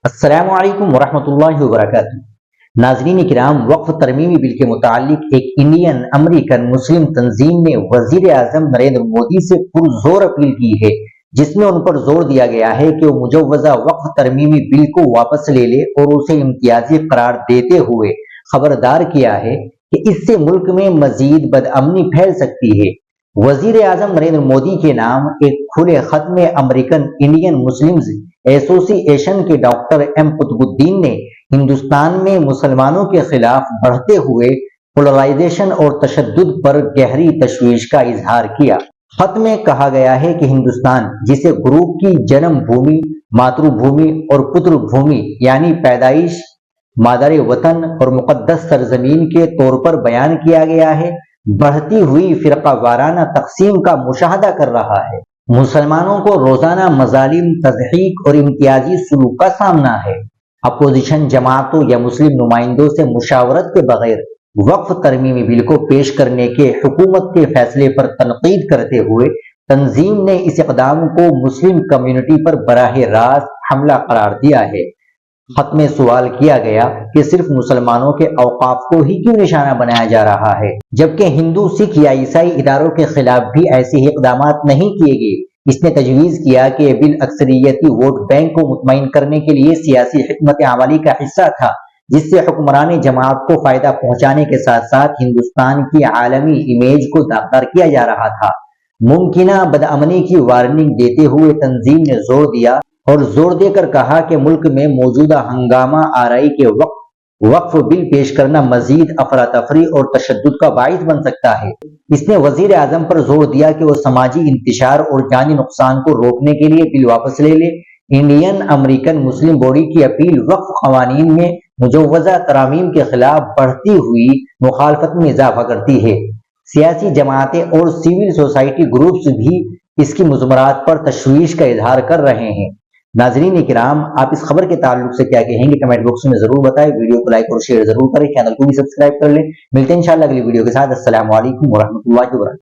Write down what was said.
السلام علیکم ورحمۃ اللہ وبرکاتہ۔ ناظرین کرام، وقف ترمیمی بل کے متعلق ایک انڈین امریکن مسلم تنظیم نے وزیر اعظم نریندر مودی سے پرزور اپیل کی ہے، جس میں ان پر زور دیا گیا ہے کہ وہ مجوزہ وقف ترمیمی بل کو واپس لے لے اور اسے امتیازی قرار دیتے ہوئے خبردار کیا ہے کہ اس سے ملک میں مزید بدامنی پھیل سکتی ہے۔ وزیر اعظم نریندر مودی کے نام ایک کھلے خط میں امریکن انڈین مسلمز ایسوسی ایشن کے ڈاکٹر ایم قطب الدین نے ہندوستان میں مسلمانوں کے خلاف بڑھتے ہوئے پولرائزیشن اور تشدد پر گہری تشویش کا اظہار کیا۔ خط میں کہا گیا ہے کہ ہندوستان، جسے گروپ کی جنم بھومی، ماترو بھومی اور پتر بھومی یعنی پیدائش، مادر وطن اور مقدس سرزمین کے طور پر بیان کیا گیا ہے، بڑھتی ہوئی فرقہ وارانہ تقسیم کا مشاہدہ کر رہا ہے۔ مسلمانوں کو روزانہ مظالم، تضحیک اور امتیازی سلوک کا سامنا ہے۔ اپوزیشن جماعتوں یا مسلم نمائندوں سے مشاورت کے بغیر وقف ترمیمی بل کو پیش کرنے کے حکومت کے فیصلے پر تنقید کرتے ہوئے تنظیم نے اس اقدام کو مسلم کمیونٹی پر براہ راست حملہ قرار دیا ہے۔ خط میں سوال کیا گیا کہ صرف مسلمانوں کے اوقاف کو ہی کیوں نشانہ بنایا جا رہا ہے، جبکہ ہندو، سکھ یا عیسائی اداروں کے خلاف بھی ایسے ہی اقدامات نہیں کیے گئے۔ اس نے تجویز کیا کہ یہ بل اکثریتی ووٹ بینک کو مطمئن کرنے کے لیے سیاسی حکمت عملی کا حصہ تھا، جس سے حکمران جماعت کو فائدہ پہنچانے کے ساتھ ساتھ ہندوستان کی عالمی امیج کو داغدار کیا جا رہا تھا۔ ممکنہ بدامنی کی وارننگ دیتے ہوئے تنظیم نے زور دے کر کہا کہ ملک میں موجودہ ہنگامہ آرائی کے وقف بل پیش کرنا مزید افراتفری اور تشدد کا باعث بن سکتا ہے۔ اس نے وزیر اعظم پر زور دیا کہ وہ سماجی انتشار اور جانی نقصان کو روکنے کے لیے بل واپس لے لے۔ انڈین امریکن مسلم باڈی کی اپیل وقف قوانین میں مجوزہ ترامیم کے خلاف بڑھتی ہوئی مخالفت میں اضافہ کرتی ہے۔ سیاسی جماعتیں اور سول سوسائٹی گروپس بھی اس کی مضمرات پر تشویش کا اظہار کر رہے ہیں۔ ناظرین کرام، آپ اس خبر کے تعلق سے کیا کہیں گے کمنٹ باکس میں ضرور بتائیں۔ ویڈیو کو لائک اور شیئر ضرور کریں، چینل کو بھی سبسکرائب کر لیں۔ ملتے ہیں انشاءاللہ اگلی ویڈیو کے ساتھ۔ السلام علیکم ورحمۃ اللہ وبرکاتہ۔